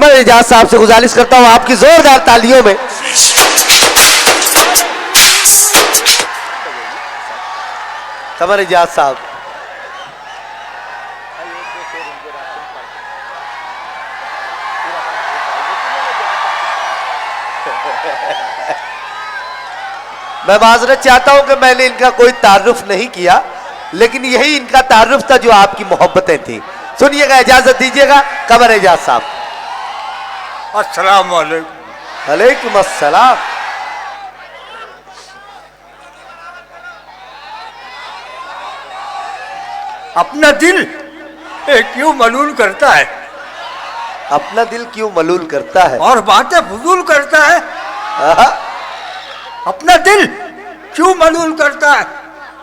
कमर एजाज साहब से गुजारिश करता हूं आपकी जोरदार तालियों में कमर एजाज साहब। मैं माजरत चाहता हूं कि मैंने इनका कोई तारुफ नहीं किया, लेकिन यही इनका तारुफ था जो आपकी मोहब्बतें थी। सुनिएगा, इजाजत दीजिएगा कमर एजाज साहब। अस्सलाम वालेकुम। वालेकुम अस्सलाम। अपना दिल क्यों मलूल करता है? अपना दिल क्यों मलूल करता है और बातें फजूल करता है? अपना दिल क्यों मलूल करता है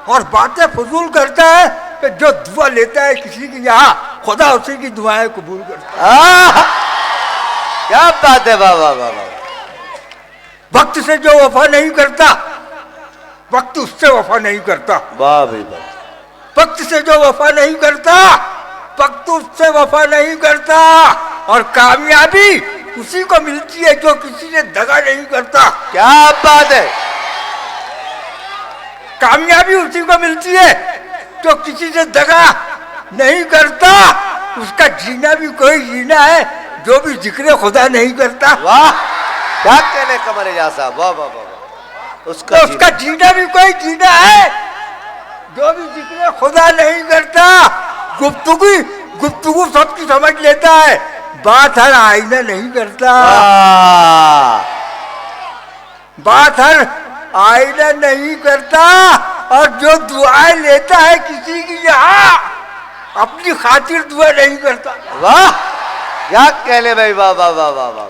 और बातें फजूल करता है कि जो दुआ लेता है किसी की यहाँ खुदा उसी की दुआएं कबूल करता है। क्या बात है, वाह वाह वाह वाह। वक्त से जो वफा नहीं करता वक्त उससे वफा नहीं करता। वाह भाई वाह। वक्त से जो वफा नहीं करता वक्त उससे वफा नहीं करता। और कामयाबी उसी को मिलती है जो किसी से दगा नहीं करता। क्या बात है। कामयाबी उसी को मिलती है जो किसी से दगा नहीं करता। उसका जीना भी कोई जीना है जो भी जिक्र खुदा नहीं करता। वाह, क्या कहने कमर एजाज साहब, वाह वाह वाह। उसका जीना भी कोई जीना है जो भी जिक्र खुदा नहीं करता। गुफ्तगू सबकी समझ लेता है, बात हर आईना नहीं करता। बात हर आईना नहीं करता। और जो दुआएं लेता है किसी की यहाँ अपनी खातिर दुआ नहीं करता। वाह, क्या कहने भाई, वाह वाह वाह वाह वाह।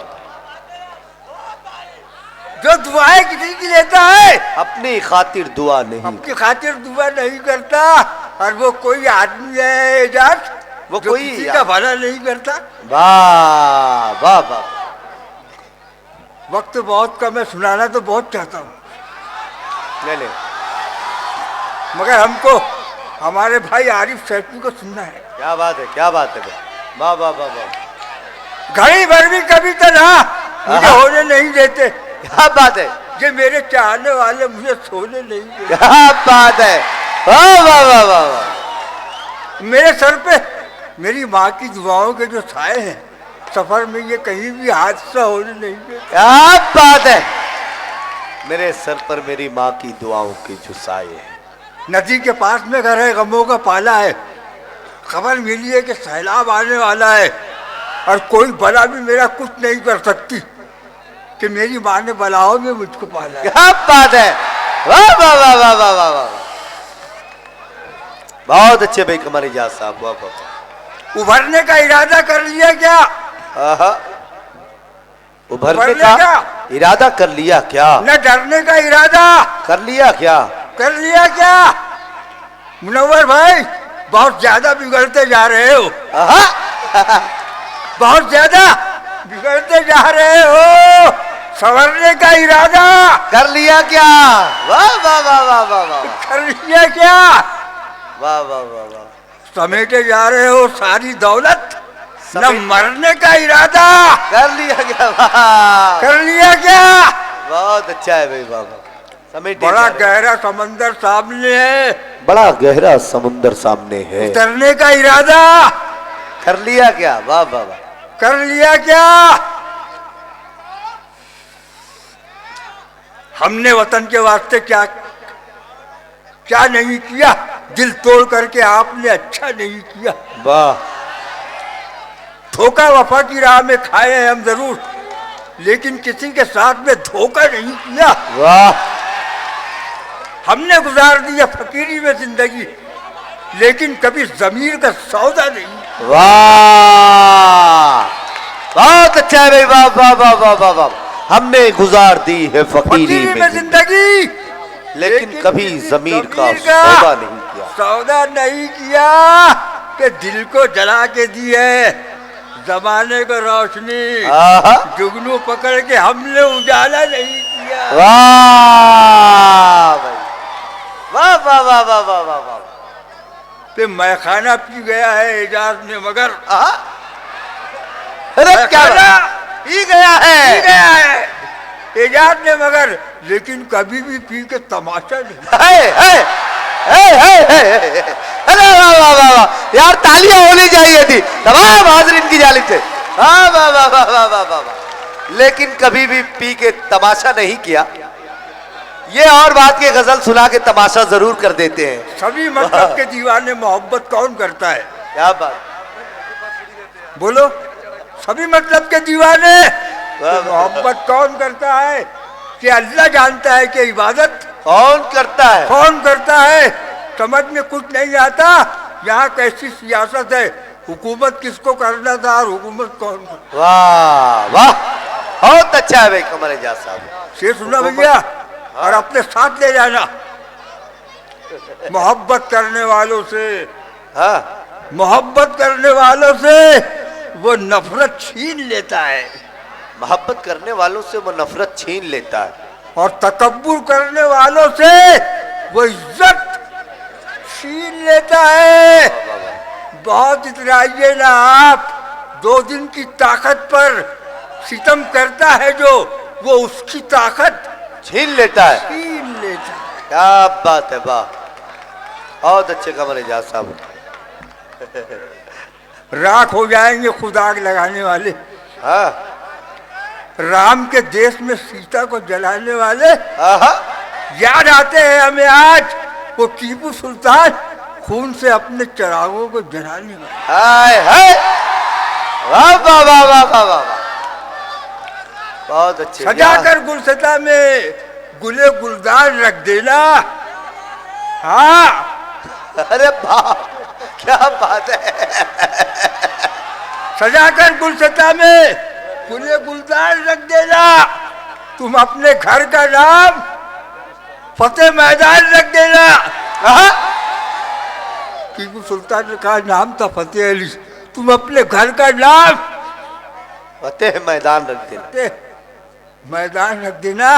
जो दुआएं किसी की लेता है अपनी खातिर दुआ नहीं, अपनी खातिर दुआ नहीं करता। और वो कोई आदमी है एजाज, वो जो कोई किसी का भला नहीं करता। वाह वाह वाह। वक्त बहुत कम है, सुनाना तो बहुत चाहता हूँ, ले ले, मगर हमको हमारे भाई आरिफ सैफी को सुनना है। क्या बात है, क्या बात है, वाह वाह वाह वाह। घड़ी भर भी कभी तो ना मुझे होने नहीं देते। क्या बात है। ये मेरे चाहने वाले मुझे सोने नहीं देते। क्या बात है, वाह वाह वाह वाह वाह। मेरे सर पे मेरी माँ की दुआओं के जो साए हैं, सफर में ये कहीं भी हादसा होने नहीं देते। क्या बात है। मेरे सर पर मेरी माँ की दुआओं के जो साए हैं। नदी के पास में घर है, गमों का पाला है। खबर मिली है कि सैलाब आने वाला है और कोई बला भी मेरा कुछ नहीं कर सकती कि मेरी माँ ने बलाओं में मुझको पाला है। क्या बात है, वाह वाह वाह वाह वाह वाह वाह। बहुत अच्छे भाई कमर एजाज साहब, वाह वाह। उभरने का इरादा कर लिया क्या? उभरने का इरादा कर लिया क्या? न डरने का इरादा कर लिया क्या? कर लिया क्या? मुनव्वर भाई, बहुत ज्यादा बिगड़ते जा रहे हो। बहुत ज्यादा बिगड़ते जा रहे हो। संवरने का इरादा कर लिया क्या? वाह वाह वाह वाह वाह वाह। कर लिया क्या? वाह वाह वाह वाह। समेटे जा रहे हो सारी दौलत। न मरने का इरादा कर लिया क्या? वाह, कर लिया क्या? बहुत अच्छा है भाई, वाह वाह। समेटे बड़ा गहरा समंदर सामने है। बड़ा गहरा समुंदर सामने है। उतरने का इरादा कर लिया क्या? वाह वाह वाह। कर लिया क्या? हमने वतन के वास्ते क्या क्या नहीं किया। दिल तोड़ करके आपने अच्छा नहीं किया। वाह। धोखा वफा की राह में खाए हैं हम जरूर, लेकिन किसी के साथ में धोखा नहीं किया। वाह। हमने गुजार दिया फकीरी में जिंदगी, लेकिन कभी जमीर का सौदा नहीं। वाह, बहुत अच्छा है भाई, वाह वाह वाह वाह वाह वाह। हमने गुजार दी है फकीरी में जिंदगी, लेकिन कभी जमीर का सौदा नहीं किया। सौदा नहीं किया कि दिल को जला के दी है जमाने को रोशनी। जुगनू पकड़ के हमने उजाला नहीं किया। वाह भाई, वाह वाह वाह वाह वाह वाह वाह। तो मैं खाना पी गया है एजाज ने, मगर अरे क्या पी गया है, पी गया है एजाज ने, मगर लेकिन कभी भी पी के तमाशा नहीं। अरे वाह वाह वाह वाह यार, तालियां होनी चाहिए थी तमाम हाज़रीन की जानिब से। वाह वाह वाह वाह वाह वाह वाह। लेकिन कभी भी पी के तमाशा नहीं किया। ये और बात की गजल सुना के तमाशा जरूर कर देते हैं। सभी मतलब के दीवाने मोहब्बत कौन करता है? क्या बात, बोलो। सभी मतलब के दीवाने मोहब्बत कौन करता है? कि अल्लाह जानता है कि इबादत कौन करता है? कौन करता है? समझ में कुछ नहीं आता। यहाँ कैसी सियासत है, हुकूमत किसको करना था और हुकूमत कौन करता? वाह वाह, बहुत अच्छा है भाई कमर एजाज साहब। शेर सुना भैया, और अपने साथ ले जाना। मोहब्बत करने वालों से, हाँ, मोहब्बत करने वालों से वो नफरत छीन लेता है, मोहब्बत करने वालों से वो नफरत छीन लेता है, और तकब्बुर करने वालों से वो इज्जत छीन लेता है। बहुत इतराइए ना आप, 2 दिन की ताकत पर सितम करता है जो, वो उसकी ताकत छीन लेता है। छीन लेता है। क्या बात है, वाह, बहुत अच्छे कमर एजाज साहब। राख हो जाएंगे खुद आग लगाने वाले। हाँ, राम के देश में सीता को जलाने वाले हाँ, याद आते हैं हमें आज। वो टीपू सुल्तान खून से अपने चिरागों को जलाने वाले। हाय हाय, वाह वाह वाह वाह वाह वाह, बहुत अच्छे। सजाकर गुलशता में गुले गुलदार रख देना। हाँ, अरे बाप, क्या बात है। सजाकर गुलशता में गुले गुलदार रख देना। तुम अपने घर का नाम फतेह मैदान रख देना। टीपू सुल्तान का नाम था फतेह अली, तुम अपने घर का नाम फतेह मैदान रख देना। फतेह मैदान रख देना।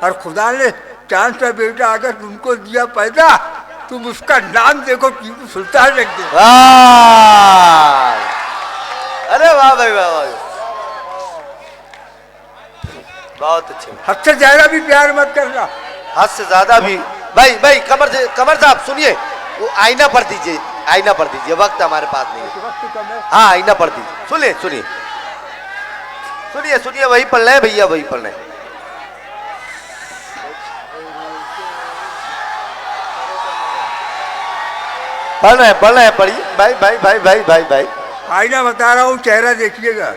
और खुदा ने चांद का बेटा अगर तुमको दिया पैदा, तुम उसका नाम देखो टीपू सुल्तान रख देना। वाह, अरे वाह भाई वाह वाह, बहुत अच्छे। हद से ज्यादा भी प्यार मत करना। हद से ज्यादा भी भाई भाई, कमर साहब सुनिए, वो आईना पर दीजिए, आईना पर दीजिए, वक्त हमारे पास नहीं है। हाँ, आईना पर दीजिए, सुनिए सुनिए सुनिए सुनिए, वही पढ़ रहे हैं भैया, वही पढ़ रहे हैं। पढ़ रहे हैं, पढ़िए भाई भाई भाई भाई भाई भाई। आईना बता रहा हूँ, चेहरा देखिएगा।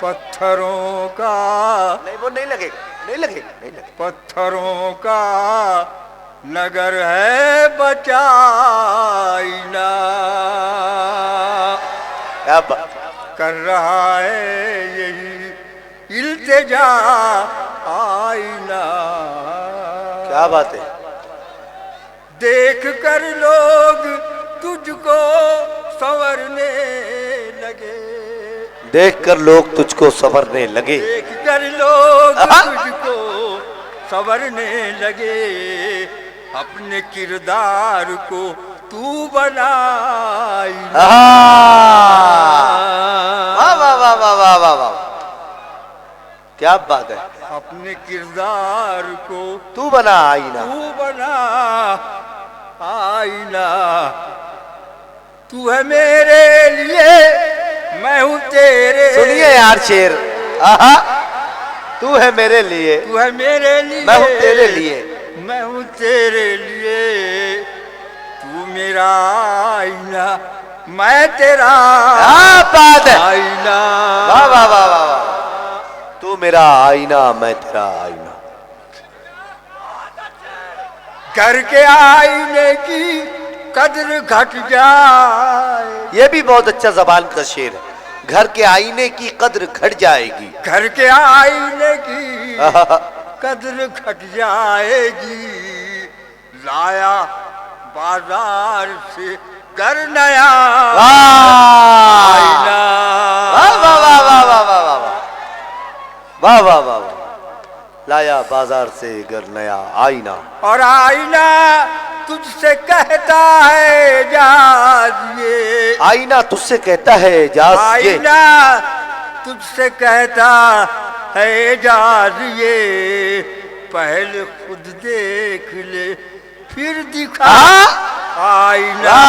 पत्थरों का, नहीं वो नहीं लगेगा, नहीं लगेगा, नहीं लगेगा। पत्थरों का नगर है बचाईना, क्या बात, कर रहा है यही इल्तिजा आईना। क्या बात है। देख कर लोग तुझको संवरने लगे, देखकर लोग तुझको संवरने लगे, देख कर लोग तुझको संवरने लगे, अपने किरदार को तू बनाई। वाह वाह वाह वाह वाह वाह वाह, क्या बात है। अपने किरदार को तू बना आईना, तू बना आईना। तू है मेरे लिए, मैं हूँ तेरे। सुनिए यार शेर, आहा, तू है मेरे लिए, तू है मेरे लिए, मैं हूँ तेरे लिए, मैं हूँ तेरे लिए। तू मेरा आईना, मैं तेरा बात है। आईना। वाह वाह वाह वाह वाह, तू मेरा आईना, मैं तेरा आईना। घर के आईने की कद्र घट जाए, ये भी बहुत अच्छा जबान का शेर है। घर के आईने की कद्र घट जाएगी, घर के आईने की कद्र घट जाएगी। लाया बाजार से घर नया आईना। वाह वाह वाह वाह वाह वाह वाह वाह वाह वाह वाह, लाया बाजार से घर नया आईना। और आईना तुझसे कहता है एजाज ये, आईना तुझसे कहता है एजाज ये, आईना तुझसे कहता है एजाज ये, पहले खुद देख ले फिर दिखा आईना।